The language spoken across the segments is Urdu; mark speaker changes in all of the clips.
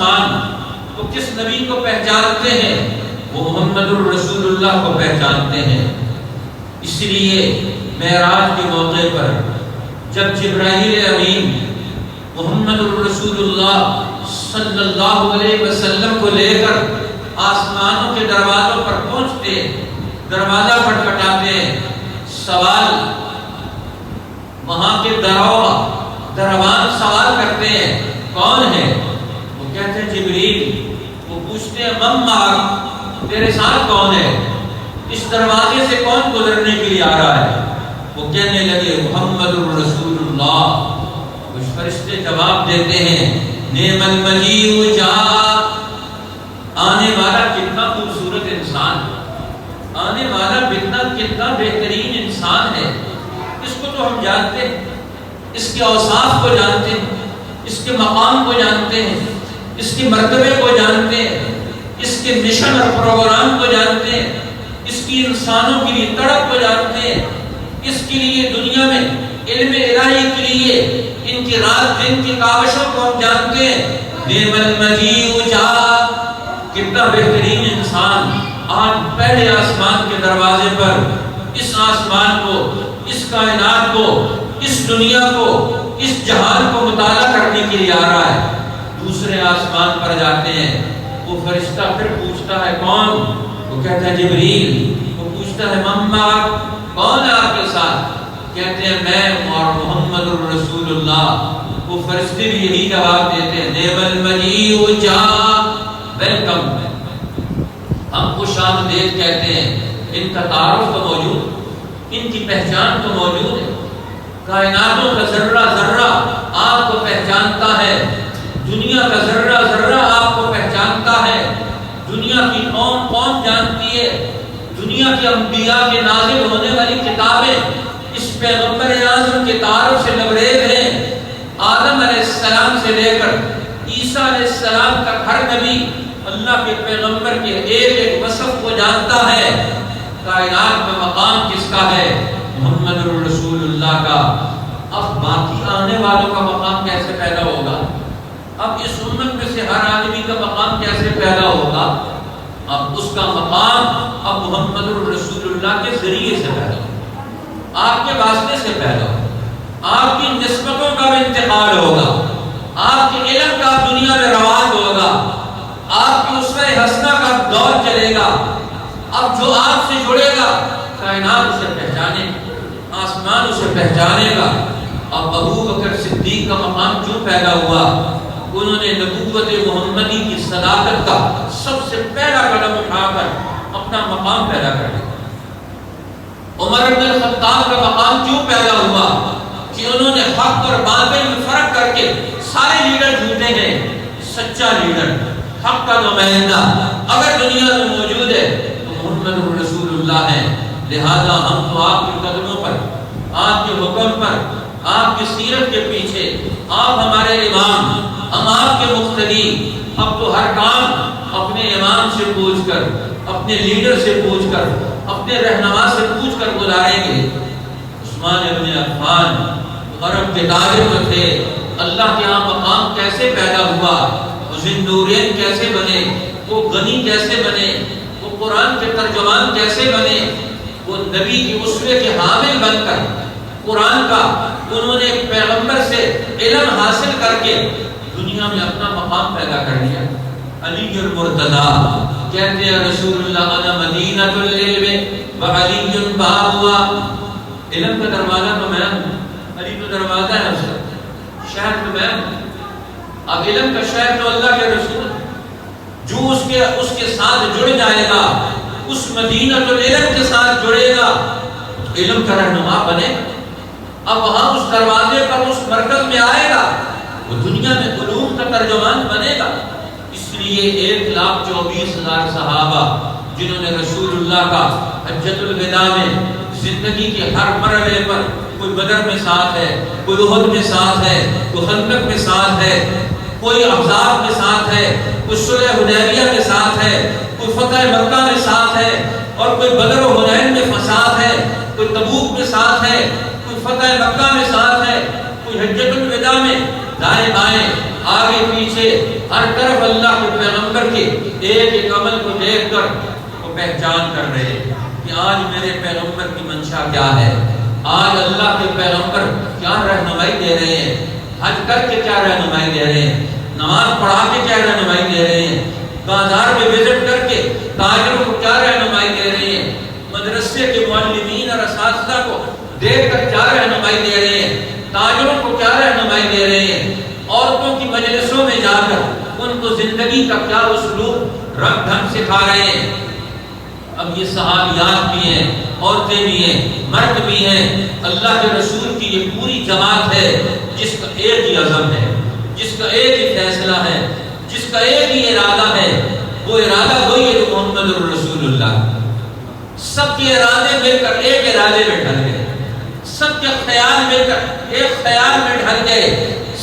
Speaker 1: آسمان وہ کس نبی کو پہچانتے ہیں؟ وہ محمد الرسول اللہ کو پہچانتے ہیں۔ اس لیے معراج کے موقع پر جب جبرائیل امین محمد الرسول اللہ صلی اللہ علیہ وسلم کو لے کر آسمانوں کے دروازوں پر پہنچتے، دروازہ کھٹکھٹاتے ہیں، سوال وہاں کے دروان سوال کرتے ہیں کون ہے؟ وہ کہتے ہیں جبریل۔ وہ پوچھتے ہیں من معک، تیرے ساتھ کون ہے؟ اس دروازے سے کون گزرنے کے لیے آ رہا ہے؟ وہ کہنے لگے محمد الرسول اللہ۔ کچھ فرشتے جواب دیتے ہیں نعم المجیء جاء، آنے والا کتنا خوبصورت انسان ہے، آنے والا کتنا بہترین انسان ہے۔ اس کو تو ہم جانتے ہیں، اس کے اوصاف کو جانتے ہیں، اس کے مقام کو جانتے ہیں، اس کے مرتبے کو جانتے ہیں، اس کے مشن اور پروگرام کو جانتے ہیں، اس کی انسانوں کے لیے تڑپ کو جانتے ہیں، اس کے لیے دنیا میں علم الہی کے لیے ان کی رات دن کی کاوشوں کو ہم جانتے ہیں۔ نعم المجیء جاء، کتنا بہترین انسان آج پہلے آسمان کے دروازے پر اس آسمان کو، اس کائنات کو، اس دنیا کو، اس جہان کو مطالعہ کرنے کے لیے آ رہا ہے۔ دوسرے آسمان پر جاتے ہیں، وہ فرشتہ پھر پوچھتا ہے کون؟ وہ کہتا ہے جبریل۔ وہ پوچھتا ہے من معک، کون ہے آپ کے ساتھ؟ کہتے ہیں میں اور محمد الرسول اللہ۔ وہ فرشتے بھی یہی جواب دیتے ہیں نعم المجیء جاء، ویلکم، ہم خوش آمدید کہتے ہیں۔ ان کا تعارف تو موجود، ان کی پہچان تو موجود ہے۔ کائناتوں کا ذرہ ذرہ آپ کو پہچانتا ہے، دنیا کا ذرہ ذرہ آپ کو پہچانتا ہے، دنیا کی قوم قوم جانتی ہے، دنیا کے انبیاء کے نازل ہونے والی کتابیں اس پیغمبر اعظم کے تعارف سے لبریز ہیں۔ آدم علیہ السلام سے لے کر عیسیٰ علیہ السلام تک ہر نبی اللہ کے پیغمبر کے ایک ایک وصف کو جانتا ہے۔ کائنات میں مقام کس کا ہے؟ محمد الرسول اللہ کا۔ اب باقی آنے والوں کا مقام کیسے پیدا ہوگا؟ اب اس امت میں سے ہر آدمی کا مقام کیسے پیدا ہوگا؟ اب اس کا مقام اب محمد الرسول اللہ کے ذریعے سے پیدا ہوگا، آپ کے واسطے سے پیدا ہوگا، آپ کی نسبتوں کا بھی انتقال ہوگا، آپ کے علم کا دنیا میں رواج ہوگا، آپ کی اسوہ حسنہ کا دور چلے گا۔ اب جو آپ سے جڑے گا کائنات اسے پہچانے، آسمان اسے پہچانے گا۔ اب ابو بکر صدیق کا مقام کیوں پیدا ہوا؟ انہوں نے نبوت محمدی کی صداقت کا سب سے پہلا قدم اٹھا کر اپنا مقام پیدا کر دیا۔ عمر بن الخطاب کا مقام کیوں پیدا ہوا؟ کہ انہوں نے حق اور باطل میں فرق کر کے، سارے لیڈر جھوٹے ہیں، سچا لیڈر، حق کا نمائندہ اگر دنیا میں موجود ہے تو محمد الرسول اللہ ہے۔ لہذا ہم تو آپ کے قدموں پر، آپ کے حکم پر، آپ کی سیرت کے پیچھے، آپ ہمارے امام، ہم آپ کے مقتدی۔ اب تو ہر کام اپنے امام سے پوچھ کر، اپنے لیڈر سے پوچھ کر، اپنے رہنما سے پوچھ کر گزاریں گے۔ عثمان ابن عفان عرب کے تاجر تھے، اللہ کے ہاں مقام کیسے پیدا ہوا؟ وہ ذنورین کیسے بنے؟ وہ غنی کیسے بنے؟ وہ قرآن کے ترجمان کیسے بنے؟ وہ نبی کی اسوے کے حامل بن کر قرآن کا انہوں نے ایک پیغمبر سے علم حاصل کر کے دنیا میں اپنا مقام پیدا کر لیا۔ علی المرتضی کہتے ہیں رسول اللہ انا مدینہ العلم وعلی بابها، علم کا دروازہ تو میں ہوں، علی تو دروازہ ہے، اس کا شہر تو میں ہوں۔ اب علم کا شہر تو اللہ کے رسول، جو اس کے ساتھ جڑ جائے گا، اس مدینہ العلم کے ساتھ جڑے گا، علم کا رہنما بنے۔ اب وہاں اس دروازے پر، اس مرکز میں آئے گا، وہ دنیا میں علوم کا ترجمان بنے گا۔ اس لیے 1,24,000 صحابہ جنہوں نے رسول اللہ کا حجۃ الوداع میں زندگی کے ہر مرحلے پر، کوئی بدر میں ساتھ ہے، کوئی احد میں ساتھ ہے، کوئی خندق میں ساتھ ہے، کوئی احزاب میں ساتھ ہے، کوئی صلح حدیبیہ میں ساتھ ہے، کوئی فتح مکہ میں ساتھ ہے، اور کوئی بدر و حنین میں ساتھ ہے، کوئی تبوک میں ساتھ ہے، کوئی فتح مکہ میں ساتھ ہے، کوئی حجۃ الوداع میں دائیں بائیں آگے پیچھے ہر طرف اللہ کے پیغمبر کے ایک ایک عمل کو دیکھ کر وہ پہچان کر رہے ہیں کہ آج میرے پیغمبر کی منشا کیا ہے، آج اللہ کے پیغمبر کیا رہنمائی دے رہے ہیں، حج کر کے کیا رہنمائی دے رہے ہیں، نماز پڑھا کے کیا رہنمائی دے رہے ہیں، بازار میں وزٹ کر کے تاجروں کو کیا رہنمائی دے رہے ہیں، مدرسے کے معلمین اور اساتذہ کو دیکھ کر کیا رہنمائی دے رہے ہیں، تاجروں کو کیا رہنمائی دے رہے ہیں، عورتوں کی مجلسوں میں جا کر ان کو زندگی کا کیا اسلوب رنگ ڈھنگ سکھا رہے ہیں۔ اب یہ صحابیات بھی ہیں، عورتیں بھی ہیں، مرد بھی ہیں، اللہ کے رسول کی یہ پوری جماعت ہے جس کا ایک ہی عزم ہے، جس کا ایک ہی فیصلہ ہے، جس کا ایک ہی ارادہ ہے۔ وہ ارادہ وہی ہے جو محمد الرسول اللہ۔ سب کے ارادے مل کر ایک ارادے میں ڈھل گئے، سب کے خیال مل کر ایک خیال میں ڈھل گئے،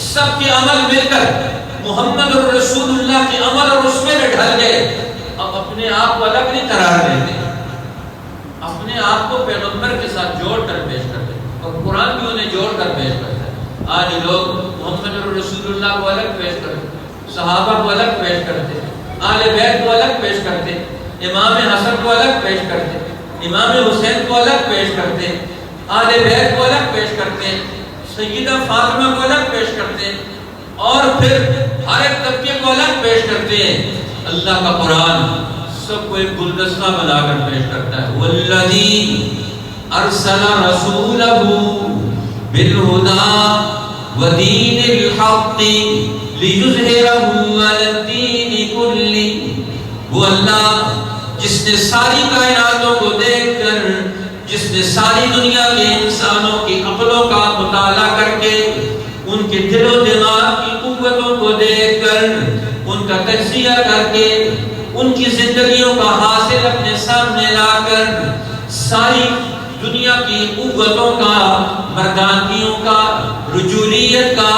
Speaker 1: سب کے عمل مل کر محمد الرسول اللہ کے عمل اور اس میں ڈھل گئے۔ اب اپنے آپ کو الگ نہیں قرار دیتے، اپنے آپ کو پیغمبر کے ساتھ جوڑ کر پیش کرتے، اور قرآن بھی انہیں جوڑ کر پیش کرتا ہے۔ آج لوگ محمد الرسول اللہ کو الگ پیش کرتے، صحابہ کو الگ پیش کرتے، آل بیت کو الگ پیش کرتے، امام حسن کو الگ پیش کرتے، امام حسین کو الگ پیش کرتے، آل بیت کو الگ پیش کرتے، سیدہ فاطمہ کو الگ پیش کرتے، اور پھر ہر ایک طبقے کو الگ پیش کرتے ہیں۔ اللہ کا قرآن سب کو ایک گلدستہ بنا کر پیش کرتا ہے۔ والذی ارسل رسولہ بالہدی ودین الحق لیظہرہ علی الدین کلہ۔ وہ اللہ جس نے ساری کائناتوں کو دیکھ کر، جس نے ساری دنیا کے انسانوں کی عقلوں کا مطالعہ کر کے، ان کے دل و دماغ کی قوتوں کو دیکھ کر، ان کا تجزیہ کر کے، ان کی زندگیوں کا حاصل اپنے سامنے لا کر، ساری دنیا کی قوتوں کا، مردانگیوں کا، رجولیت کا،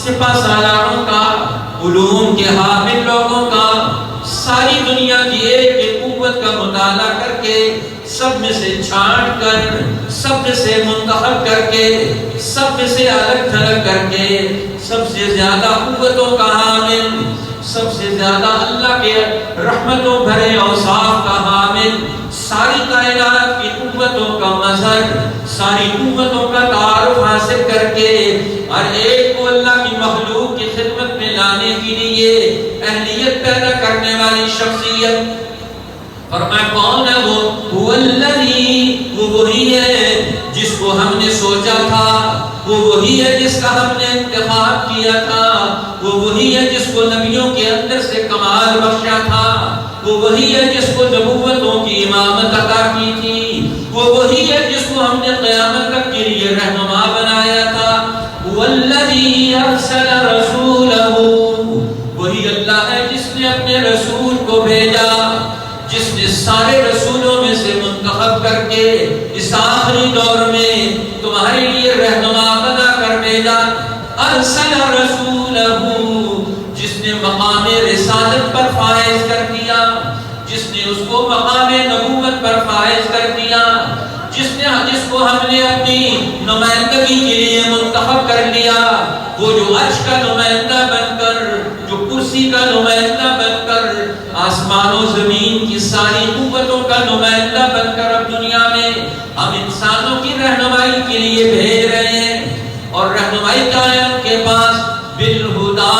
Speaker 1: سپہ سالاروں کا، علوم کے حامل لوگوں کا، ساری دنیا کی ایک ایک قوت کا مطالعہ کر کے، سب میں سے چھانٹ کر، سب میں سے منتخب کر کے، سب میں سے الگ تھلگ کر کے، سب سے زیادہ قوتوں کا حامل، سب سے زیادہ اللہ کے رحمتوں بھرے اوصاف کا حامل، ساری کائنات کی قوتوں کا مظہر، ساری قوتوں کا تعارف حاصل کر کے، ہر ایک کو اللہ کی مخلوق کی خدمت میں لانے کے لیے اہلیت پیدا کرنے والی شخصیت۔ فرمایا کون ہے وہ؟ هو الذی، وہ وہی ہے جس کو ہم نے سوچا تھا، وہ وہی ہے جس کا ہم نے انتخاب کیا تھا، وہ وہی ہے جس کو نبیوں کے اندر سے کمال بخشا تھا، وہ وہی ہے جس کو نبوتوں کی امامت عطا کی تھی، وہ وہی ہے جس کو ہم نے قیامت تک کے لیے رہنما بنایا تھا۔ هو الذی ارسل رسولہ، وہی اللہ ہے جس نے اپنے رسول کو بھیجا، جس نے سارے رسولوں میں سے منتخب کر کے اس آخری دور میں تمہارے لیے رہنما بنا کر بھیجا۔ ارسل رسولہ، جس نے مقام رسالت پر فائز کر دیا، جس نے اس کو مقام نبوت پر فائز کر دیا، جس کو ہم نے اپنی نمائندگی کے لیے منتخب کر لیا، وہ جو عرش کا نمائندہ بن کر، جو کرسی کا نمائندہ بن کر، آسمان و زمین کی ساری قوتوں کا نمائندہ بن کر اب دنیا میں ہم انسانوں کی رہنمائی کے لیے بھیج رہے ہیں۔ اور رہنمائی کیا ہے ان کے پاس؟ بالہدا،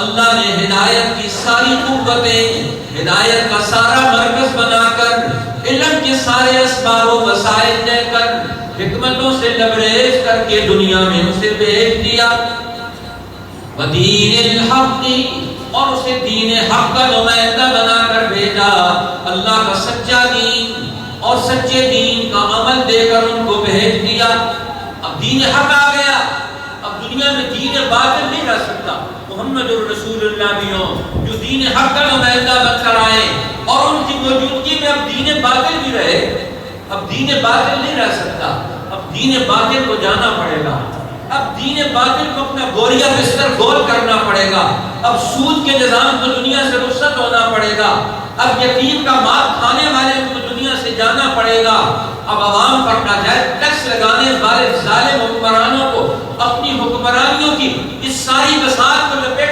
Speaker 1: اللہ نے ہدایت کی ساری قوتیں، ہدایت کا سارا مرکز بنا کر، علم کے سارے اسباب و وسائل دے کر، حکمتوں سے لبریز کر کے دنیا میں اسے بھیج دیا۔ ودین الحق، اور اسے دین حق کا نمائندہ بنا کر بھیجا، اللہ کا سچا دین اور سچے دین کا عمل دے کر ان کو بھیج دیا۔ اب دین حق آ گیا، اب دنیا میں دین باطل نہیں رہ سکتا۔ محمد الرسول اللہ بھی ہوں جو دین حق کا نمائندہ بن کر آئے، اور ان کی موجودگی میں اب دین باطل بھی رہے، اب دین باطل نہیں رہ سکتا۔ اب دین باطل کو جانا پڑے گا، اب دین باطل کو اپنا گوریا بستر گول کرنا پڑے گا، اب سود کے نظام کو دنیا سے رخصت ہونا پڑے گا، اب یتیم کا مال کھانے والے کو دنیا سے جانا پڑے گا، اب عوام پر ناجائز ٹیکس لگانے والے ظالم حکمرانوں کو اپنی حکمرانیوں کی اس ساری بساط کو لپیٹ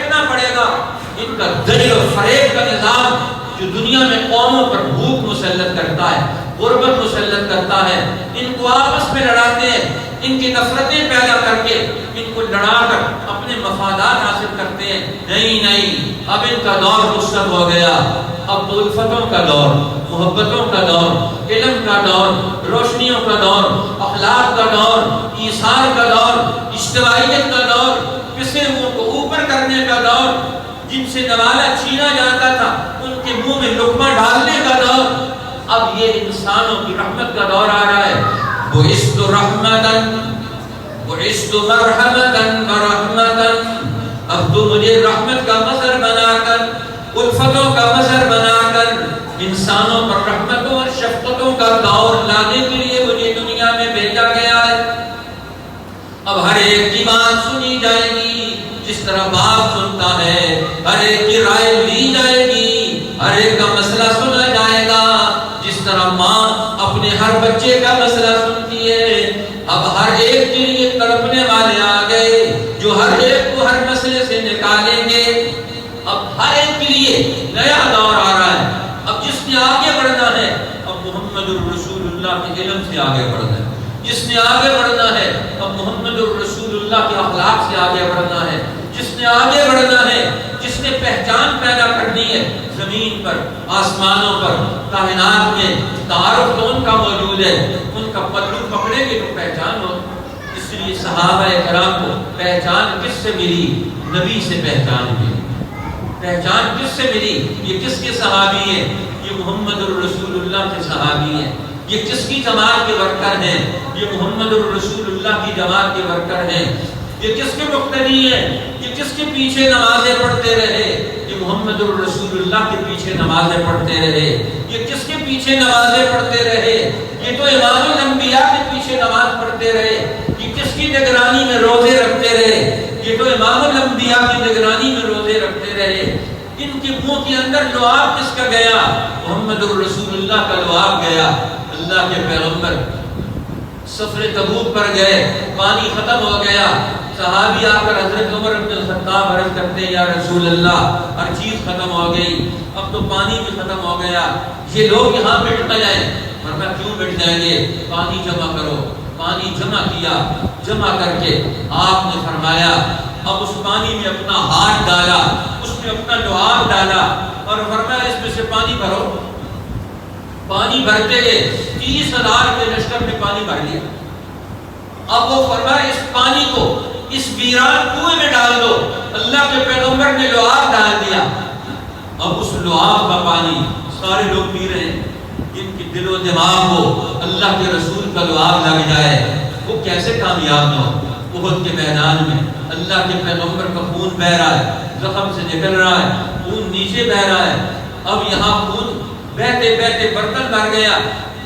Speaker 1: کا دجل و فریب کا نظام جو دنیا میں قوموں پر بھوک مسلط کرتا ہے، غربت مسلط کرتا ہے، ان کو آپس میں لڑاتے ہیں، ان کی نفرتیں پیدا کر کے ان کو لڑا کر اپنے مفادات حاصل کرتے ہیں۔ نہیں، اب ان کا دور رخصت ہو گیا، اب تو الفتوں کا دور، محبتوں کا دور، علم کا دور، روشنیوں کا دور، اخلاق کا دور، ایثار کا دور، اجتماعیت کا دور، پسے ہوئوں کو اوپر کرنے کا دور، جن سے نوالا چھینا جاتا تھا ان کے منہ میں لقمہ ڈالنے کا دور، اب یہ انسانوں کی رحمت کا دور آ رہا ہے۔ بُعِثْتُ رَحْمَةً بُعِثْتُ مَرْحَمَةً وَرَحْمَةً، اب تو مجھے رحمت کا مظہر بنا کر، الفتوں کا مظہر بنا کر، انسانوں پر رحمتوں اور شفقتوں کا دور لانے کے لیے مجھے دنیا میں بھیجا گیا ہے۔ اب ہر ایک کی بات سنی جائے گی، جس طرح باپ سنتا ہے، ہر ایک کی رائے لی جائے گی، ہر ایک کا مسئلہ سنا جائے گا، جس طرح ماں اپنے ہر بچے کا مسئلہ سنتی ہے۔ اب ہر ایک کے لیے تڑپنے والے آ گئے جو ہر ایک کو ہر مسئلے سے نکالیں گے۔ اب ہر ایک کے لیے نیا دور آ رہا ہے۔ اب جس نے آگے بڑھنا ہے، اب محمد الرسول اللہ کے علم سے آگے بڑھنا ہے، جس نے آگے بڑھنا ہے اب محمد الرسول اللہ کے اخلاق سے آگے بڑھنا ہے، جس نے آگے بڑھنا ہے، جس نے پہچان پیدا کرنی ہے زمین پر، آسمانوں پر، کائنات میں، تعارف تو ان کا موجود ہے، ان کا پلو پکڑیں گے تو پہچان ہو۔ اس لیے صحابہ کرام کو پہچان کس سے ملی؟ نبی سے پہچان ملی۔ پہچان کس سے ملی؟ یہ کس کے صحابی ہیں؟ یہ محمد الرسول اللہ کے صحابی ہیں۔ یہ کس کی جماعت کے ورکر ہیں؟ یہ محمد الرسول اللہ کی جماعت کے ورکر ہیں۔ یہ کس کے مقتدی ہیں؟ یہ کس کے پیچھے نمازیں پڑھتے رہے؟ یہ محمد الرسول اللہ کے پیچھے نمازیں پڑھتے رہے۔ یہ کس کے پیچھے نمازیں پڑھتے رہے؟ یہ تو امام الانبیاء کے پیچھے نماز پڑھتے رہے۔ یہ کس کی نگرانی میں روزے رکھتے رہے؟ یہ تو امام الانبیاء کی نگرانی میں روزے رکھتے رہے۔ ان کے منہ کے اندر لعاب کس کا گیا؟ محمد الرسول اللہ کا لعاب گیا۔ اللہ کے پیغمبر سفر تبوک پر گئے، پانی ختم ہو گیا، صحابی آ کر حضرت عمر بن الخطاب عرض کرتے ہیں یا رسول اللہ ہر چیز ختم ہو گئی، اب تو پانی بھی ختم ہو گیا، یہ لوگ یہاں مٹ نہ جائیں۔ فرمایا کیوں مٹ جائیں گے؟ پانی جمع کرو۔ پانی جمع کیا، جمع کر کے آپ نے فرمایا اب اس پانی میں اپنا ہاتھ ڈالا، اس میں اپنا لعاب ڈالا اور فرمایا اس میں سے پانی بھرو۔ پانی بھرتے گئے، 30,000 کے لشکر میں پانی بھر لیا۔ اب وہ فرمایا اس پانی کو اس ویران کنویں میں ڈال دو۔ اللہ کے پیغمبر نے لعاب ڈال دیا۔ اب اس لعاب کا پانی سارے لوگ پی رہے ہیں۔ جن کے دل و دماغ کو اللہ کے رسول کا لعاب لگ جائے وہ کیسے کامیاب نہ ہو؟ احد کے میدان میں اللہ کے پیغمبر کا خون بہ رہا ہے، زخم سے نکل رہا ہے، خون نیچے بہ رہا ہے۔ اب یہاں خون بہتے بہتے برتن بھر گیا۔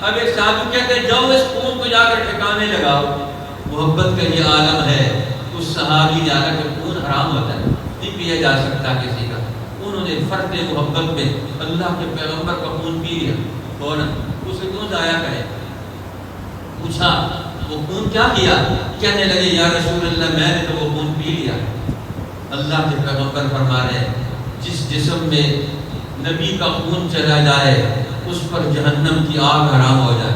Speaker 1: اب ایک ساتھی کہتے ہیں جاؤ اس خون کو جا کر ٹھکانے لگاؤ۔ محبت کا یہ عالم ہے۔ اس صحابی نے کہا کہ خون حرام ہوتا ہے، نہیں پیا جا سکتا کسی کا۔ انہوں نے فرد محبت میں اللہ کے پیغمبر کا خون پی لیا، فوراً اسے کیوں ضائع کرے؟ پوچھا وہ خون کیا کیا؟ کہنے لگے یا رسول اللہ میں نے تو وہ خون پی لیا۔ اللہ کے پیغمبر فرما رہے ہیں جس جسم میں نبی کا خون چلا جائے اس پر جہنم کی آگ حرام ہو جائے۔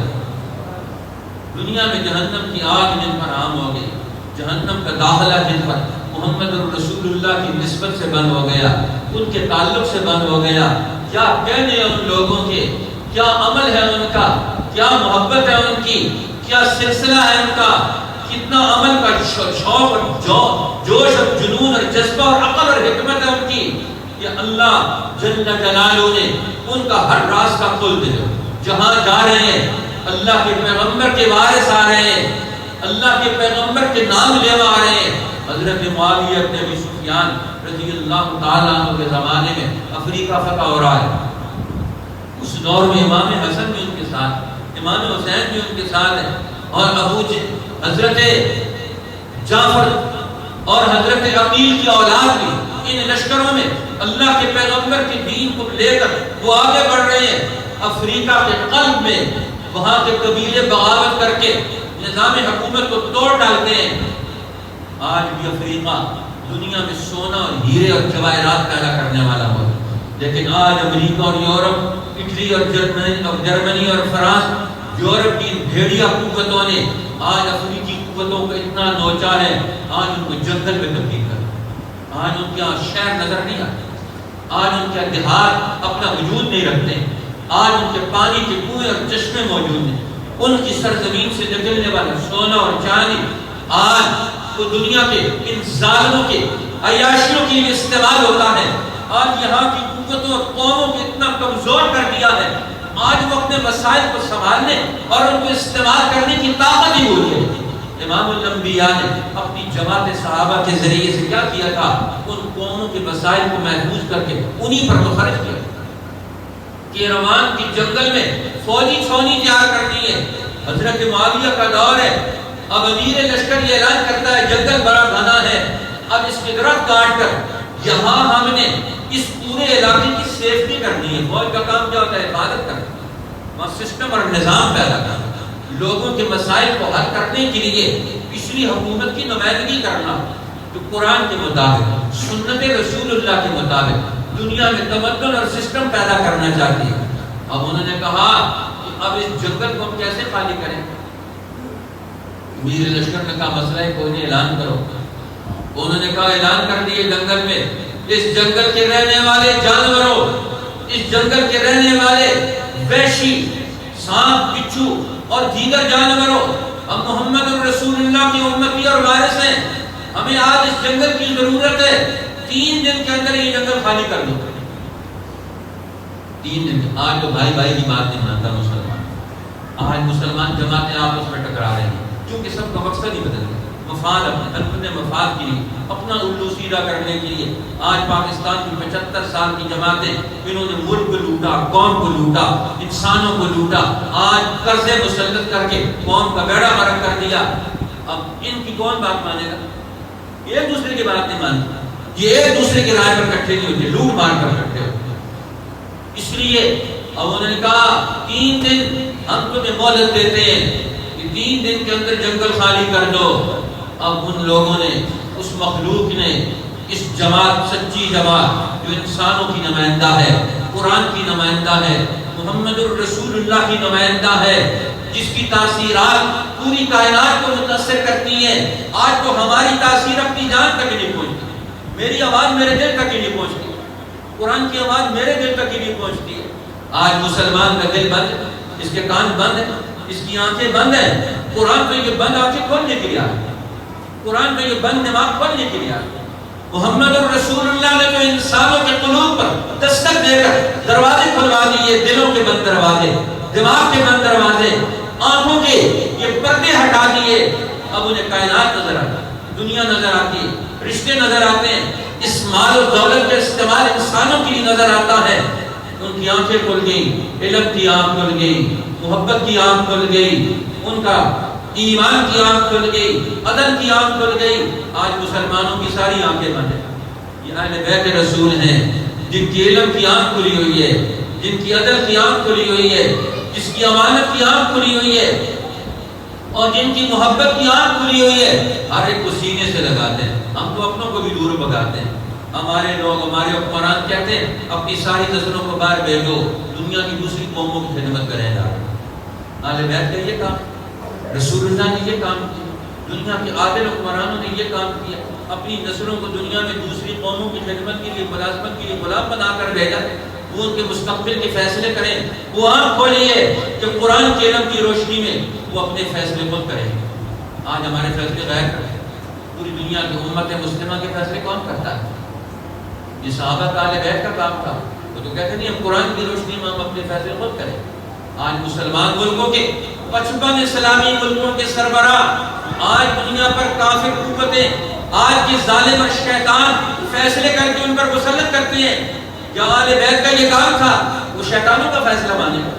Speaker 1: دنیا میں جہنم کی آگ جن پر حرام ہو گئی، جہنم کا داخلہ جن پر محمد الرسول اللہ کی نسبت سے بند ہو گیا، ان کے تعلق سے بند ہو گیا، کیا کہنے ان لوگوں کے، کیا عمل ہے ان کا، کیا محبت ہے ان کی، کیا سلسلہ ہے ان کا، کتنا عمل کا شوق اور جوش اور جنون اور جذبہ اور عقل اور حکمت ہے ان کی۔ کہ اللہ جل جلالہ نے ان کا ہر راستہ کھول دیا، جہاں جا رہے ہیں اللہ کے پیغمبر کے وارث آ رہے ہیں، اللہ کے پیغمبر کے نام لیوا آ رہے ہیں۔ حضرت معاویہ بن ابی سفیان رضی اللہ تعالیٰ عنہ کے زمانے میں افریقہ فتح ہو رہا ہے۔ اس دور میں امام حسن بھی ان کے ساتھ، امام حسین بھی ان کے ساتھ ہیں، اور حضرت جعفر اور حضرت عقیل کی اولاد بھی ان لشکروں میں اللہ کے پیغمبر کے دین کو لے کر وہ آگے بڑھ رہے ہیں۔ افریقہ کے قلب میں وہاں کے قبیلے بغاوت کر کے نظام حکومت کو توڑ ڈالتے ہیں۔ آج بھی افریقہ دنیا میں سونا اور ہیرے اور جواہرات پیدا کرنے والا ملک، لیکن آج امریکہ اور یورپ، اٹلی اور جرمنی اور فرانس، یورپ کی بھیڑیا قوتوں نے آج افریقی قوتوں کو اتنا نوچا ہے، آج ان کو جنگل میں تبدیل کر، آج ان کے یہاں شہر نظر نہیں آتے، آج ان کے دیہات اپنا وجود نہیں رکھتے، آج ان کے پانی کے کنویں اور چشمے موجود ہیں، ان کی سرزمین سے نکلنے والا سونا اور چاندی آج تو دنیا کے ان ظالموں کے عیاشیوں کے لیے استعمال ہوتا ہے۔ آج یہاں کی قوتوں اور قوموں کو اتنا کمزور کر دیا ہے، آج وہ اپنے مسائل کو سنبھالنے اور ان کو استعمال کرنے کی طاقت ہی ہوئی ہے۔ امام الانبیاء نے اپنی جماعت صحابہ کے ذریعے سے کیا کیا تھا؟ ان قوموں کے مسائل کو محفوظ کر کے انہی پر مخرج کیا کہ روان کی جنگل میں فوجی چھاؤنی تیار کرنی ہے۔ حضرت معاویہ کا دور ہے، اب امیر لشکر یہ اعلان کرتا ہے جنگل بڑا گھنا ہے، اب اس کے درخت کاٹ کر یہاں ہم نے اس پورے علاقے کی سیفٹی کرنی ہے۔ فوج کا کام کیا ہوتا ہے؟ حفاظت کرنا، وہاں سسٹم اور نظام پیدا کرنا، لوگوں کے مسائل کو حل کرنے کے لیے پچھلی حکومت کی نمائندگی کرنا، جو قرآن کے مطابق، سنت رسول اللہ کے مطابق دنیا میں تمدن اور سسٹم پیدا کرنا چاہتی ہے۔ اب انہوں نے کہا کہ اب اس جنگل کو ہم کیسے خالی کریں؟ امیر لشکر نے کہا مسئلہ ہے، کوئی نہیں، اعلان کرو۔ انہوں نے کہا اعلان کر دیے جنگل میں، اس جنگل کے رہنے والے جانوروں، اس جنگل کے رہنے والے وحشی سانپ، بچھو اور دیگر جانوروں، ہم محمد رسول اللہ کی امتی اور وارث ہیں، ہمیں آج اس جنگل کی ضرورت ہے، 3 دن کے اندر یہ جنگل خالی کر دو۔ 3 دن۔ آج تو بھائی بھائی کی بات نہیں مانتا مسلمان، آج مسلمان جماعتیں آپس میں ٹکرا رہے ہیں، کیونکہ سب کا مقصد ہی بدل گیا، مفاد اپنے مفاد کے لیے، اپنا الو سیدھا کرنے کے لیے۔ آج پاکستان کی 75 سال کی جماعتیں، انہوں نے ملک کو لوٹا، قوم کو لوٹا، انسانوں کو لوٹا، آج قرضے مسلط کر کے قوم کا بیڑا غرق کر دیا۔ اب ان کی کون بات مانے گا؟ ایک دوسرے کی بات نہیں مانتے، یہ ایک دوسرے کی رائے پر اکٹھے نہیں ہوتے، لوٹ مار کر اکٹھے ہوتے۔ اس لیے اب انہوں نے کہا 3 دن ہم تمہیں مہلت دیتے ہیں کہ 3 دن کے اندر جنگل خالی کر دو۔ اب ان لوگوں نے، اس مخلوق نے، اس جماعت، سچی جماعت جو انسانوں کی نمائندہ ہے، قرآن کی نمائندہ ہے، محمد الرسول اللہ کی نمائندہ ہے، جس کی تاثیرات پوری کائنات کو متاثر کرتی ہیں، آج تو ہماری تاثیر اپنی جان تک نہیں پہنچتی، میری آواز میرے دل تک ہی نہیں پہنچتی، قرآن کی آواز میرے دل تک ہی نہیں پہنچتی ہے۔ آج مسلمان کا دل بند ہے، اس کے کان بند ہیں، اس کی آنکھیں بند ہیں۔ قرآن تو یہ بند آنکھیں کھولنے کے لیے آیا، قرآن تو یہ بند دماغ کھولنے کے لیے آیا۔ محمد الرسول اللہ نے جو انسانوں کے قلوب پر دستک دے کر دروازے کھلوا دیے، دلوں کے بند دروازے، دماغ کے بند دروازے، آنکھوں کے یہ پردے ہٹا دیے، اب انہیں کائنات نظر آتی ہے، دنیا نظر آتی ہے، رشتے نظر آتے ہیں، اس مال و دولت کا استعمال انسانوں کے لیے نظر آتا ہے۔ ان کی آنکھیں کھل گئی، علم کی آنکھ کھل گئی، محبت کی آنکھ کھل گئی، ان کا ایمان کی آنکھ کھل گئی، عدل کی آنکھ کھل گئی۔ آج مسلمانوں کی ساری آنکھیں بند ہیں۔ یہ اہل بیت رسول ہیں جن کی علم کی آنکھ کھلی ہوئی ہے، جن کی عدل کی آنکھ کھلی ہوئی ہے، جس کی امانت کی آنکھ کھلی ہوئی ہے، اور جن کی محبت کی آنکھ کھلی ہوئی ہے۔ ہر ایک کو سینے سے لگاتے ہیں، ہم تو اپنوں کو بھی دور بھگاتے ہیں۔ ہمارے لوگ، ہمارے حکمران کہتے ہیں اپنی ساری نسلوں کو باہر بھیجو، دنیا کی دوسری قوموں کی خدمت کریں گا۔ اہل بیت کا یہ کام، رسول اللہ نے یہ کام کیا، دنیا کے عادل حکمرانوں نے یہ کام کیا، اپنی نسلوں کو دنیا میں دوسری قوموں کی خدمت کے لیے، ملازمت کے لیے غلام بنا کر بھیجا۔ وہ ان کے مستقبل کے فیصلے کریں، وہ آنکھ کھولیے کہ قرآن کے علم کی روشنی میں وہ اپنے فیصلے خود کریں۔ آج ہمارے فیصلے غیر کرتے ہیں، پوری دنیا کی امت مسلمہ کے فیصلے کون کرتا ہے؟ یہ صحابہ کا اہل بیت کا کام تھا، وہ تو کہتے نہیں ہم قرآن کی روشنی میں ہم اپنے فیصلے خود کریں۔ آج مسلمان ملکوں کے 55 اسلامی ملکوں کے سربراہ، آج دنیا پر کافر قوتیں، آج کے ظالم اور شیطان فیصلے کر کے ان پر مسلط کرتے ہیں۔ یا آل بیت کا یہ کام تھا وہ شیطانوں کا فیصلہ مانے گا؟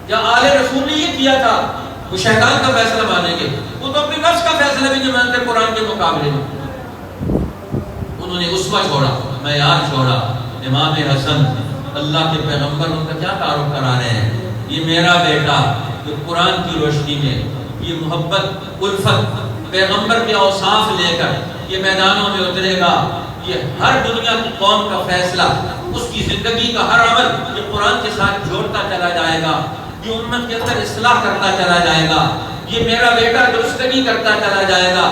Speaker 1: یا آل رسول نے یہ کیا تھا وہ شیطان کا فیصلہ مانیں گے؟ وہ تو اپنے نفس کا فیصلہ بھی نہیں مانتے قرآن کے مقابلے میں۔ انہوں نے اسوہ چھوڑا، معیار چھوڑا۔ امام حسن، اللہ کے پیغمبر، ان کا کیا تعارف کرا رہے ہیں؟ یہ میرا بیٹا جو قرآن کی روشنی میں یہ محبت، الفت، پیغمبر کے اوصاف لے کر یہ میدانوں میں اترے گا، یہ ہر دنیا کی قوم کا فیصلہ، اس کی زندگی کا ہر عمل یہ قرآن کے ساتھ جوڑتا چلا جائے گا، یہ امت کے اندر اصلاح کرتا چلا جائے گا، یہ میرا بیٹا درستگی کرتا چلا جائے گا،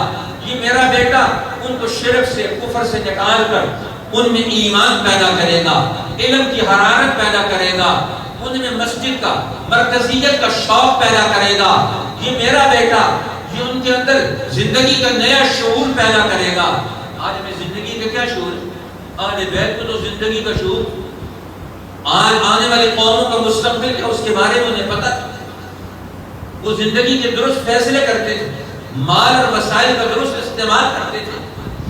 Speaker 1: یہ میرا بیٹا ان کو شرک سے کفر سے نکال کر ان میں ایمان پیدا کرے گا، علم کی حرارت پیدا کرے گا، ان میں مسجد کا مرکزیت کا شوق پیدا کرے گا، یہ میرا بیٹا یہ ان کے اندر زندگی کا نیا شعور پیدا کرے گا۔ آج ہمیں زندگی کا کیا شعور ہے؟ آج بیت کو تو زندگی کا شعور، آج آنے والی قوموں کا مستقبل ہے اس کے بارے میں انہیں پتہ، وہ زندگی کے درست فیصلے کرتے تھے، مال اور وسائل کا درست استعمال کرتے تھے،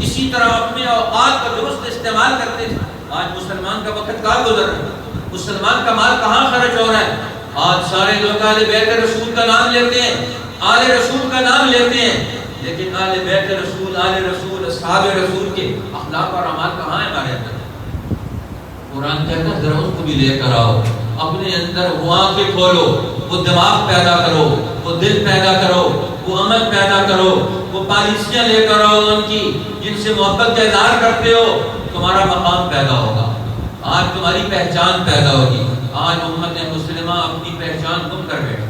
Speaker 1: اسی طرح اپنے اوقات کا درست استعمال کرتے تھے۔ آج مسلمان کا وقت کہاں گزر رہا ہے؟ مسلمان کا مال کہاں خرچ ہو رہا ہے؟ آج سارے لوگ آل بیت رسول کا نام لیتے ہیں، آل رسول کا نام لیتے ہیں، لیکن آل بیت رسول، آل رسول، اصحاب رسول کے اخلاق اور اعمال کہاں ہیں ہمارے اندر؟ قرآن کہتا ہے ذرا اس کو بھی لے کر آؤ، اپنے اندر وہ آنکھیں کھولو، وہ دماغ پیدا کرو، وہ دل پیدا کرو، وہ عمل پیدا کرو، وہ پالیسیاں لے کر آؤ ان کی جن سے محبت کا اظہار کرتے ہو، تمہارا مقام پیدا ہوگا، آج تمہاری پہچان پیدا ہوگی۔ آج امت مسلمہ اپنی پہچان گم کر بیٹھے،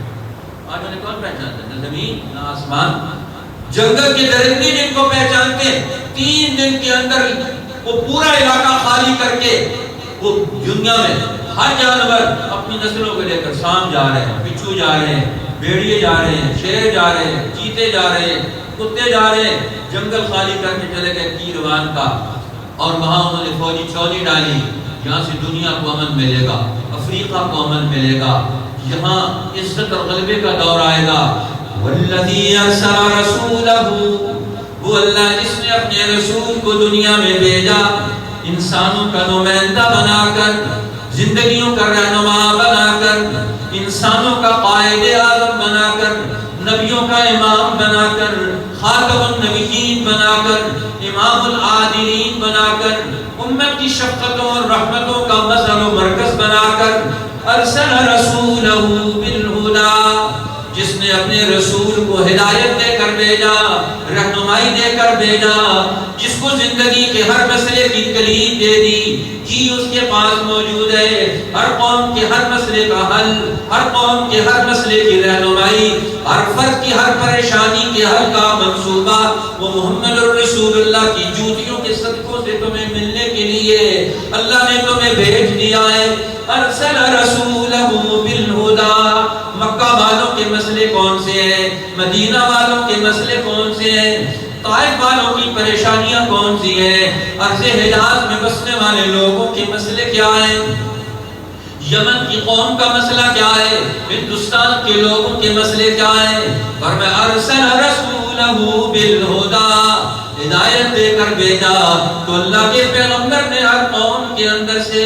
Speaker 1: آج انہیں کون پہچانتا ہے؟ نہ زمین نہ آسمان، جنگل کے درندے جن کو پہچانتے ہیں، 3 دن کے اندر وہ پورا علاقہ خالی کر کے وہ دنیا میں ہر جانور اپنی نسلوں کو لے کر سام جا رہے ہیں، بچھو جا رہے ہیں، بھیڑیے جا رہے ہیں، شیر جا رہے ہیں، چیتے جا رہے ہیں، کتے جا رہے ہیں، جنگل خالی کر کے چلے گئے کیروان کا، اور وہاں انہوں نے فوجی چولی ڈالی، یہاں سے دنیا کو امن ملے گا، افریقہ کو امن ملے گا، یہاں عزت اور غلبے کا دور آئے گا۔ والذی ارسل رسولہ، وہ اللہ جس نے اپنے رسول کو دنیا میں بھیجا، انسانوں کا نمائندہ بنا کر، زندگیوں کا رہنما بنا کر، انسانوں کا قائد اعظم بنا کر، نبیوں کا امام بنا کر، خاتم النبیین بنا کر، امام العادلین بنا کر، امت کی شفقتوں اور رحمتوں کا مظہر و مرکز بنا کر، ارسل رسولہ بالہدی، جس نے اپنے رسول کو ہدایت دے کر بھیجا، رہنمائی دے کر بھیجا، جس کو زندگی کے ہر مسئلے کی کلید دے دی، اس کے پاس موجود ہے ہر قوم کے ہر مسئلے کا حل، ہر قوم کے ہر مسئلے کی رہنمائی، ہر فرد کی ہر پریشانی کے حل کا منصوبہ، وہ محمد الرسول اللہ کی جوتیوں کے صدقوں سے تمہیں ملنے کے لیے اللہ نے تمہیں بھیج دیا ہے۔ ارسل رسولہ بالہدی، مکہ والوں کے مسئلے کون سے ہیں؟ مدینہ والوں کے مسئلے کون سے ہیں؟ طائف والوں کی پریشانیاں کون سی ہیں؟ عرض حجاز میں بسنے والے لوگوں کے مسئلے کیا ہیں؟ یمن کی قوم کا مسئلہ کیا ہے؟ ہندوستان کے لوگوں کے مسئلے کیا ہیں؟ فرمایا ارسل رسولہ بالہدی، ہدایت دے کر بھیجا، تو اللہ کے پیغمبر نے ہر قوم کے اندر سے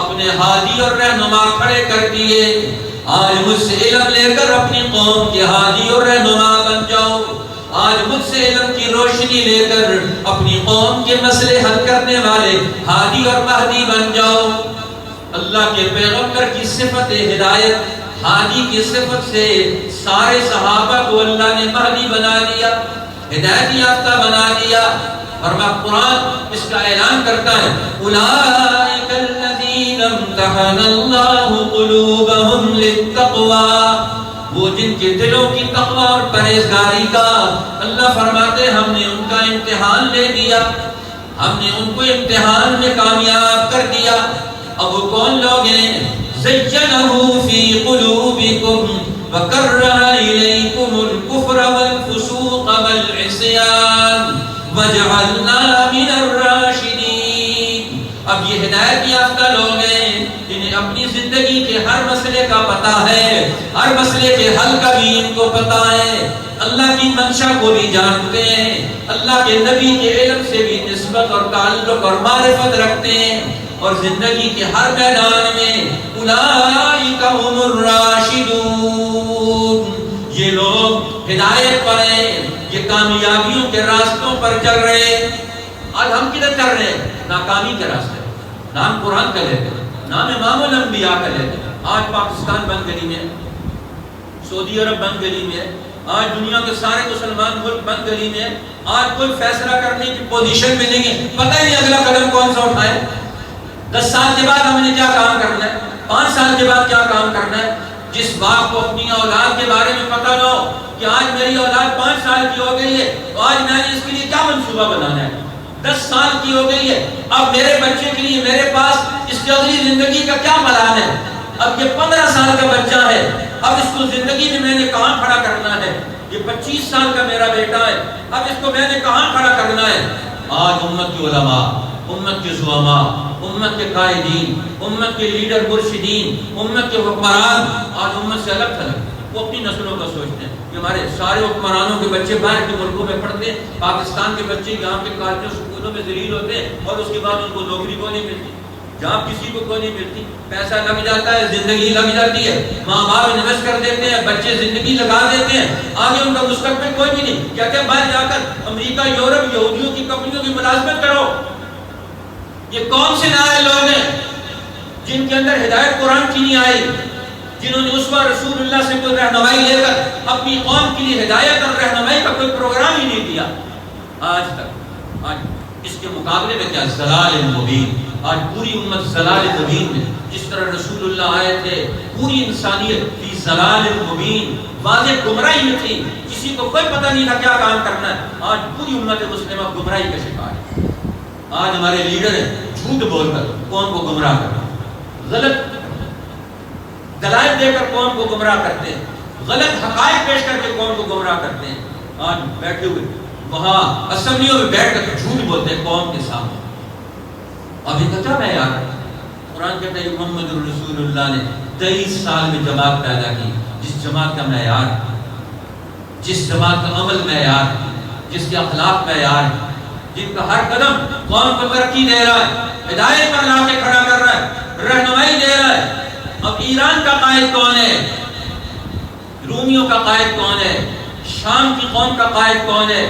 Speaker 1: اپنے ہادی اور رہنما کھڑے کر دیے۔ آج مجھ سے علم لے کر اپنی قوم کے ہادی اور رہنما بن جاؤ، آج مجھ سے علم کی روشنی لے کر اپنی قوم کے مسئلے حل کرنے والے ہادی اور مہدی بن جاؤ۔ اللہ کے پیغمبر کی صفت ہدایت، ہادی کی صفت سے سارے صحابہ کو اللہ نے مہدی بنا دیا، ہدایت یافتہ بنا دیا۔ فرمایا قرآن اس کا اعلان کرتا ہے اولئک الذین امتحن اللہ قلوبہم للتقوی، وہ جن کے دلوں کی تقوی اور پرہیزگاری کا اللہ فرماتے ہم نے ان کا امتحان لے دیا، ہم نے ان کو امتحان میں کامیاب کر دیا۔ اب وہ کون لوگ ہیں؟ زینہ فی قلوبکم وکرہ الیکم الکفر والفسوق والعصیان وجعلنا من الراشدین۔ اب یہ ہدایت یافتہ لوگ ہیں جنہیں اپنی زندگی کے ہر مسئلے کا پتہ ہے، ہر مسئلے کے حل کا بھی ان کو پتہ ہے، اللہ کی منشا کو بھی جانتے ہیں، اللہ کے نبی کے علم سے بھی نسبت اور تعلق اور معرفت رکھتے ہیں، اور زندگی کے ہر میدان میں اولئک هم الراشدون، یہ لوگ ہدایت پر ہیں، یہ کامیابیوں کے راستوں پر چل رہے ہیں۔ آج ہم کدھر چل رہے ہیں؟ ناکامی کے راستے، نام قرآن کا لیتے ہیں، نام امام الانبیاء کا لیتے ہیں۔ آج پاکستان بند گلی میں، سعودی عرب بند گلی میں، آج دنیا کے سارے مسلمان ملک بند گلی میں، آج کوئی فیصلہ کرنے کی پوزیشن میں نہیں ہے، پتہ ہی نہیں اگلا قدم کون سا اٹھائے۔ 10 سال کے بعد ہم نے کیا کام کرنا ہے، 5 سال کے بعد کیا کام کرنا ہے۔ جس باپ کو اپنی اولاد کے بارے میں پتہ نہ ہو کہ آج میری اولاد 5 سال کی ہو گئی ہے تو آج میں نے اس کے لیے کیا منصوبہ بنانا ہے، 10 سال کی ہو گئی ہے اب میرے بچے کے لیے میرے پاس اس کی اگلی زندگی کا کیا پلان ہے، اب یہ 15 سال کا بچہ ہے، اب اس کو زندگی میں نے کہاں کھڑا کرنا ہے، یہ 25 سال کا میرا بیٹا ہے، اب اس کو میں نے کہاں کھڑا کرنا ہے۔ آج امت کے علماء، امت کے زعماء، امت کے قائدین، امت کے لیڈر مرشدین، امت کے حکمران آج امت سے الگ تھلگ، وہ اپنی نسلوں کا سوچتے ہیں کہ ہمارے سارے حکمرانوں کے بچے باہر کے ملکوں میں پڑھتے ہیں، پاکستان کے بچے یہاں کے کالجوں سکولوں میں ذلیل ہوتے ہیں اور اس کے بعد ان کو نوکری کو نہیں ملتی، جہاں کسی کو کوئی نہیں ملتی، پیسہ لگ جاتا ہے، زندگی لگ جاتی ہے، ماں باپ انویسٹ کر دیتے ہیں، بچے زندگی لگا دیتے ہیں، آگے ان کا مستقبل کوئی بھی نہیں، کہتے ہیں باہر جا کر امریکہ یورپ یہودیوں کی کمپنیوں کی ملازمت کرو۔ یہ کون سے نائے لوگ ہیں جن کے اندر ہدایت قرآن کی نہیں آئی، جنہوں نے اسوہ رسول اللہ سے کوئی رہنمائی لے کر اپنی قوم کے لیے ہدایت اور رہنمائی کا کوئی پروگرام ہی نہیں دیا آج تک۔ آج اس کے مقابلے میں کیا ضلال مبین، آج پوری امت ضلال مبین میں، جس طرح رسول اللہ آئے تھے پوری انسانیت فی ضلال مبین، واضح گمراہی میں تھی، کسی کو کوئی پتہ نہیں تھا کیا کام کرنا ہے، آج پوری امت مسلمہ گمراہی کا شکار ہے۔ آج ہمارے لیڈر ہیں جھوٹ بول کر قوم کو گمراہ کرتے ہیں، غلط دلائل دے کر قوم کو گمراہ کرتے ہیں، غلط حقائق پیش کر کے قوم کو گمراہ کرتے ہیں۔ آج بیٹھے ہوئے وہاں اسمبلیوں میں بیٹھ کر جھوٹ بولتے ہیں قوم کے سامنے۔ اب یہ کیا معیار ہے؟ قرآن کہتا ہے محمد رسول اللہ نے 23 سال میں جماعت پیدا کی، جس جماعت کا معیار، جس جماعت کا عمل معیار، جس کے اخلاق معیار، جن کا ہر قدم قوم کو ترقی دے رہا ہے، ہدایت پر لا کے کھڑا کر رہا ہے، رہنمائی دے رہا ہے۔ اب ایران کا قائد کون ہے، رومیوں کا قائد کون ہے، شام کی قوم کا قائد کون ہے،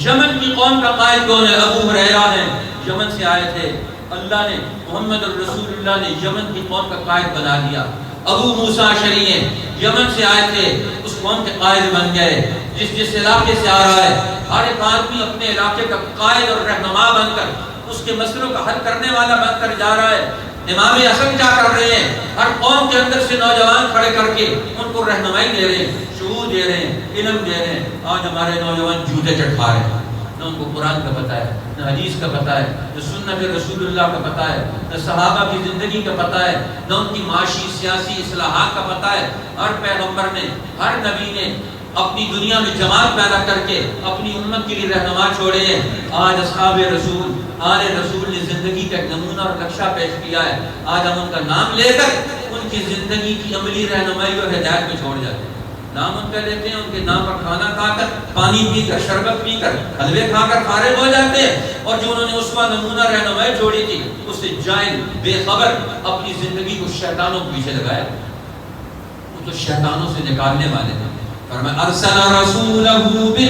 Speaker 1: یمن کی قوم کا قائد کون ہے؟ ابو ہریرہ ہے، یمن سے آئے تھے، اللہ نے محمد رسول اللہ نے یمن کی قوم کا قائد بنا دیا۔ ابو موسیٰ اشعری ہیں، یمن سے آئے تھے، اس قوم کے قائد بن گئے۔ جس علاقے سے آ رہا ہے ہر ایک آدمی اپنے علاقے کا قائد اور رہنما بن کر اس کے مسئلوں کا حل کرنے والا بن کر جا رہا ہے۔ امام حسن کیا کر رہے ہیں؟ ہر قوم کے اندر سے نوجوان کھڑے کر کے ان کو رہنمائی دے رہے ہیں، شعور دے رہے ہیں، علم دے رہے ہیں۔ آج ہمارے نوجوان جوتے چٹکا رہے ہیں، نہ ان کو قرآن کا پتہ ہے، نہ حدیث کا پتہ ہے، نہ سنت رسول اللہ کا پتہ ہے، نہ صحابہ کی زندگی کا پتہ ہے، نہ ان کی معاشی سیاسی اصلاحات کا پتہ ہے۔ ہر پیغمبر نے، ہر نبی نے اپنی دنیا میں جماعت پیدا کر کے اپنی امت کے لیے رہنما چھوڑے ہیں۔ آج اصحاب رسول، آل رسول نے زندگی کا ایک نمونہ اور نقشہ پیش کیا ہے، آج ہم ان کا نام لے کر ان کی زندگی کی عملی رہنمائی اور ہدایت میں چھوڑ جاتے ہیں۔ نام ان کا لیتے ہیں، ان کے نام پر کھانا کھا کر، پانی پی کر، شربت پی کر، حلوے کھا کر فارغ ہو جاتے ہیں، اور جو انہوں نے اسوہ نمونہ رہنمائی چھوڑی تھی اس سے جاہل بے خبر اپنی زندگی کو شیطانوں کے پیچھے لگایا۔ وہ تو شیطانوں سے نکالنے والے تھے۔ فرمایا ارسل رسولہ بالہدی،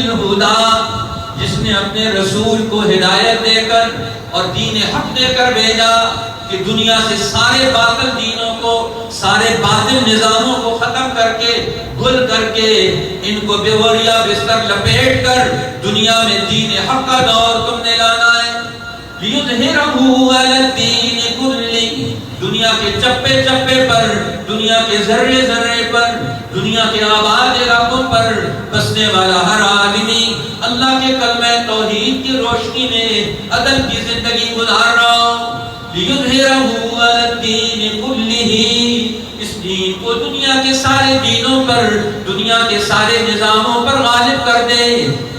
Speaker 1: جس نے اپنے رسول کو ہدایت دے کر اور دین حق دے کر بھیجا کہ دنیا سے سارے باطل دینوں کو، سارے باطل نظاموں کو ختم کر کے، گل کر کے، ان کو بیوریا بستر لپیٹ کر دنیا میں دین حق کا دور تم نے لانا ہے۔ لِيُظْهِرَهُ عَلَى الدِّينِ كُلِّهِ، دنیا کے چپے چپے پر، دنیا کے ذرے ذرے پر، دنیا کے آباد علاقوں پر بسنے والا ہر آدمی اللہ کے کلمہ توحید کی روشنی میں عدل کی زندگی گزار رہا ہو۔ لِيُظْهِرَهُ عَلَى الدِّينِ كُلِّهِ، اس دین کو دنیا کے سارے دینوں پر، دنیا کے سارے نظاموں پر غالب کر دے۔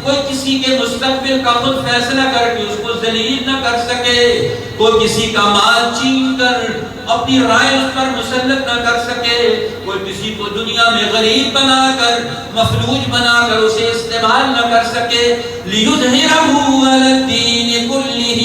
Speaker 1: کوئی کسی کے مستقبل کا خود فیصلہ کر کے اس کو ذلیل نہ کر سکے، کوئی کسی کا مال چھین کر اپنی رائے اس پر مسلط نہ کر سکے، کوئی کسی کو دنیا میں غریب بنا کر، مفلوج بنا کر اسے استعمال نہ کر سکے۔ لِيُظْهِرَهُ عَلَى الدِّينِ كُلِّهِ،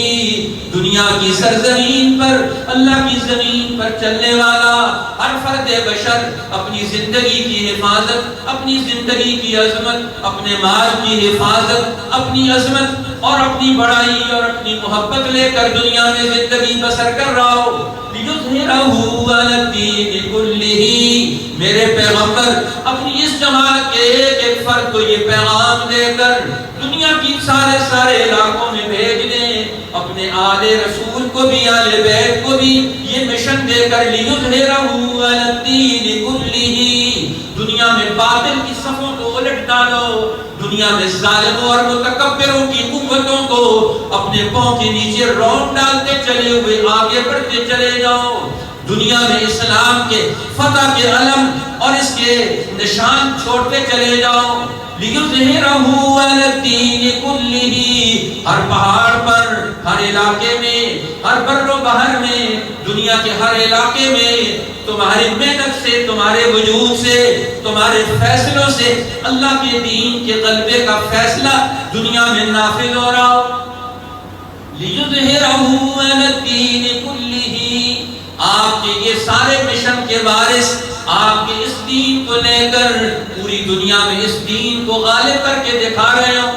Speaker 1: دنیا کی سرزمین پر، اللہ کی زمین پر چلنے والا ہر فرد بشر اپنی زندگی کی حفاظت، اپنی زندگی کی عظمت، اپنے مال کی حفاظت، اپنی عظمت اور اپنی بڑائی اور اپنی محبت لے کر دنیا میں زندگی بسر کر رہا ہو۔ لِيُظْهِرَهُ عَلَى الدِّينِ كُلِّهِ، میرے پیغمبر اپنی اس جماعت کے ایک ایک فرد کو یہ پیغام دے کر دنیا کی سارے علاقوں میں بھیج دیں، اپنے آل رسول کو بھی آل بیت کو بھی یہ مشن دے کر لِيُظْهِرَهُ عَلَى الدِّينِ كُلِّهِ، دنیا میں باطل کی صفوں کو الٹ ڈالو، دنیا میں ظالموں اور متکبروں کی قوتوں کو اپنے پاؤں کے نیچے رونڈ ڈالتے چلے ہوئے آگے بڑھتے چلے جاؤ، دنیا میں اسلام کے فتح کے علم اور اس کے نشان چھوڑتے چلے جاؤ، لِيُظْهِرَهُ عَلَى الدِّينِ كُلِّهِ، ہر پہاڑ پر، ہر علاقے میں، ہر بر و بحر میں، دنیا کے ہر علاقے میں تمہاری محنت سے، تمہارے وجود سے، تمہارے فیصلوں سے اللہ کے دین کے غلبے کا فیصلہ دنیا میں نافذ ہو رہا ہو۔ لِيُظْهِرَهُ عَلَى الدِّينِ كُلِّهِ، آپ کے یہ سارے مشن کے وارث آپ کے اس دین کو لے کر پوری دنیا میں اس دین کو غالب کر کے دکھا رہے ہو۔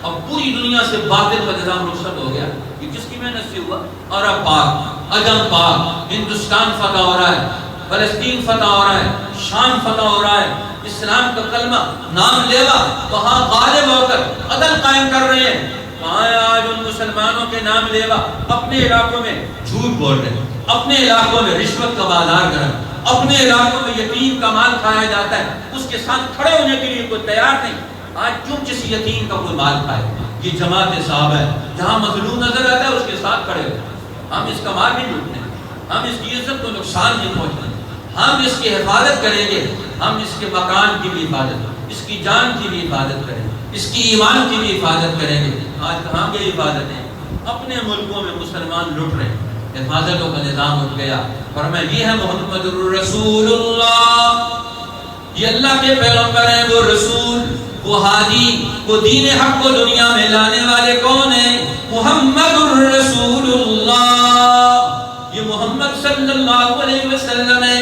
Speaker 1: اب پوری دنیا سے باطل کا نظام رخصت ہو گیا کہ جس کی محنت سے ہوا، عرب پاک، عجم پاک، ہندوستان فتح ہو رہا ہے، فلسطین فتح ہو رہا ہے، شام فتح ہو رہا ہے، اسلام کا کلمہ نام لیوا وہاں غالب ہو کر عدل قائم کر رہے ہیں۔ وہاں آج ان مسلمانوں کے نام لیوا اپنے علاقوں میں جھوٹ بول رہے ہیں، اپنے علاقوں میں رشوت کا بازار کر رہے ہیں، اپنے علاقوں میں یتیم کا مال کھایا جاتا ہے، اس کے ساتھ کھڑے ہونے کے لیے کوئی تیار نہیں۔ آج جو کسی یتیم کا کوئی مال کھائے، یہ جماعت صاحب ہے، جہاں مظلوم نظر آتا ہے اس کے ساتھ کھڑے ہوئے، ہم اس کا مال نہیں لوٹنے، ہم اس کی عزت کو نقصان نہیں پہنچنے، ہم اس کی حفاظت کریں گے، ہم اس کے مکان کی بھی حفاظت، اس کی جان کی بھی حفاظت کریں گے، اس کی ایمان کی بھی حفاظت کریں گے۔ آج کہاں کی حفاظت ہے؟ اپنے ملکوں میں مسلمان لٹ رہے ہیں، حفاظتوں کا نظام اٹھ گیا۔ فرمایا یہ ہے محمد الرسول اللہ، یہ اللہ کے پیغمبر ہیں، وہ رسول، وہ ہادی، وہ دین حق کو دنیا میں لانے والے کون ہیں؟ محمد الرسول اللہ، یہ محمد صلی اللہ علیہ وسلم ہے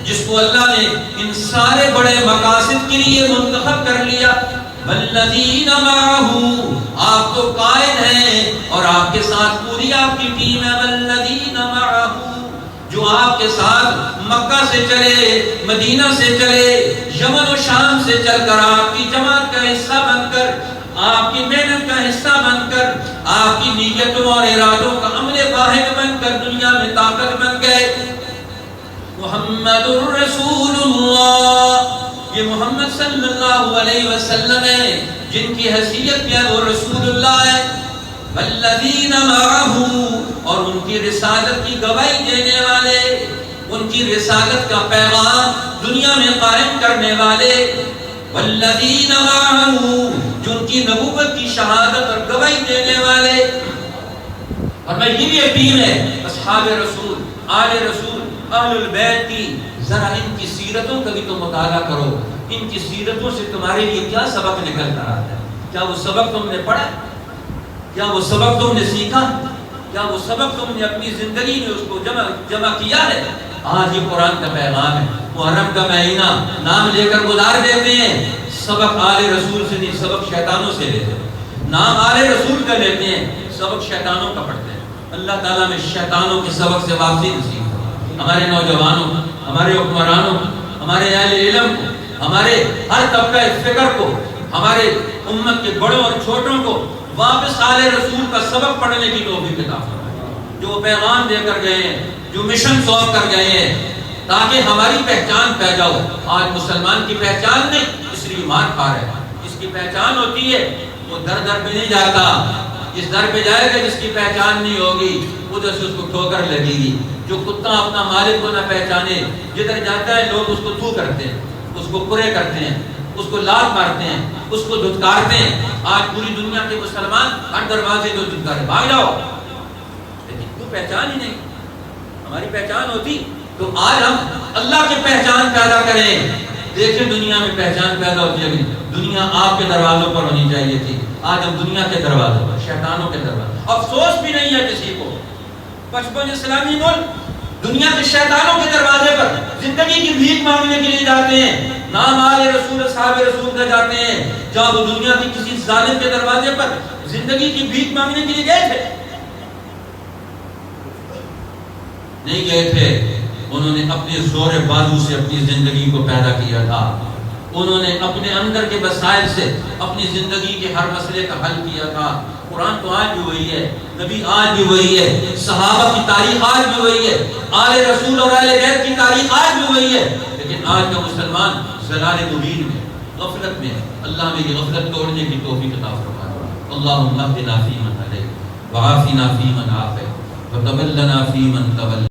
Speaker 1: جس کو اللہ نے ان سارے بڑے مقاصد کے لیے منتخب کر لیا۔ والذین معہ، آپ تو قائد ہیں اور آپ کے ساتھ پوری آپ کی ٹیم ہے۔ والذین معہ، جو آپ کے ساتھ مکہ سے چلے، مدینہ سے چلے، یمن و شام سے چل کر آپ کی جماعت کا حصہ بن کر، آپ کی محنت کا حصہ بن کر، آپ کی نیتوں اور ارادوں کا عمل واحد بن کر دنیا میں طاقت بن گئے۔ محمد الرسول اللہ، یہ محمد صلی اللہ علیہ وسلم ہے جن کی حیثیت کیا وہ رسول اللہ ہے۔ والذین معہ، اور ان کی رسالت کی گواہی دینے والے، ان کی رسالت کا پیغام دنیا میں قائم کرنے والے۔ والذین معہ، جو ان کی نبوت کی شہادت اور گواہی دینے والے۔ اور میں یہ بھی یقین ہے اصحاب رسول، آل رسول، اہل البیت کی، ذرا ان کی سیرتوں کا بھی تو مطالعہ کرو، ان کی سیرتوں سے تمہارے لیے کیا سبق نکل کر آتا ہے؟ کیا وہ سبق تم نے پڑھا؟ کیا وہ سبق تم نے سیکھا؟ کیا وہ سبق تم نے اپنی زندگی میں اس کو جمع کیا ہے؟ آج یہ قرآن کا پیغام ہے۔ محرم کا مہینہ نام لے کر گزار دیتے ہیں، سبق آل رسول سے نہیں، سبق شیطانوں سے لیتے ہیں۔ نام آل رسول کا لیتے ہیں، سبق شیطانوں کا پڑھتے ہیں۔ اللہ تعالیٰ میں شیطانوں کے سبق سے واپسی نصیب ہو، ہمارے نوجوانوں، ہمارے حکمرانوں، ہمارے اہل علم کو، ہمارے ہر طبقہ فکر کو، ہمارے امت کے بڑوں اور چھوٹوں کو واپس آل رسول کا سبق پڑھنے کی توفیق عطا فرمائے، جو پیغام دے کر گئے ہیں، جو مشن سونپ کر گئے ہیں، تاکہ ہماری پہچان پیدا ہو۔ آج مسلمان کی پہچان نہیں، اس لیے مار کھا رہے ہیں۔ جس کی پہچان ہوتی ہے وہ در در پہ نہیں جاتا، جس در پہ جائے گا جس کی پہچان نہیں ہوگی ادھر سے اس کو ٹھوکر لگے گی۔ جو کتا اپنا مالک کو نہ پہچانے، جدھر جاتا ہے لوگ اس کو تھو کرتے ہیں، اس کو پورے کرتے ہیں، اس کو لات مارتے ہیں، اس کو دھتکارتے ہیں۔ آج پوری دنیا کے مسلمان ہر دروازے کو دھتکارے، بھاگ جاؤ، لیکن تو پہچان ہی نہیں۔ ہماری پہچان ہوتی تو آج ہم اللہ کی پہچان پیدا کریں۔ دیکھیں دنیا میں پہچان پیدا ہوتی ہے، دنیا آپ کے دروازوں پر ہونی چاہیے تھی، آج ہم دنیا کے دروازوں پر، شیطانوں کے دروازوں۔ افسوس بھی نہیں ہے کسی کو، 55 اسلامی ملک دنیا کے شیطانوں کے دروازے پر زندگی کی بھیک مانگنے کے لیے جاتے ہیں، نام آل رسول، صحاب رسول کا جاتے ہیں، جب وہ دنیا کی کسی ظالم کے دروازے پر زندگی کی بھیک مانگنے کے لیے گئے تھے؟ نہیں گئے تھے، انہوں نے اپنے زور بازو سے اپنی زندگی کو پیدا کیا تھا۔ انہوں نے اپنے اندر کے وسائل سے اپنی زندگی کے ہر مسئلے کا حل کیا تھا۔ قرآن تو آج بھی وہی ہے، نبی آج بھی وہی ہے، صحابہ کی تاریخ آج بھی وہی ہے، آل رسول اور آل بیت کی تاریخ آج بھی وہی ہے، لیکن آج کا مسلمان ضلال مبین میں، غفلت میں ہے۔ اللہ ہمیں یہ غفلت توڑنے کی توفیق عطا فرمائے۔ اللہم اہدنا فیمن ہدیت وعافنا فیمن عافیت وتولنا فیمن تولیت۔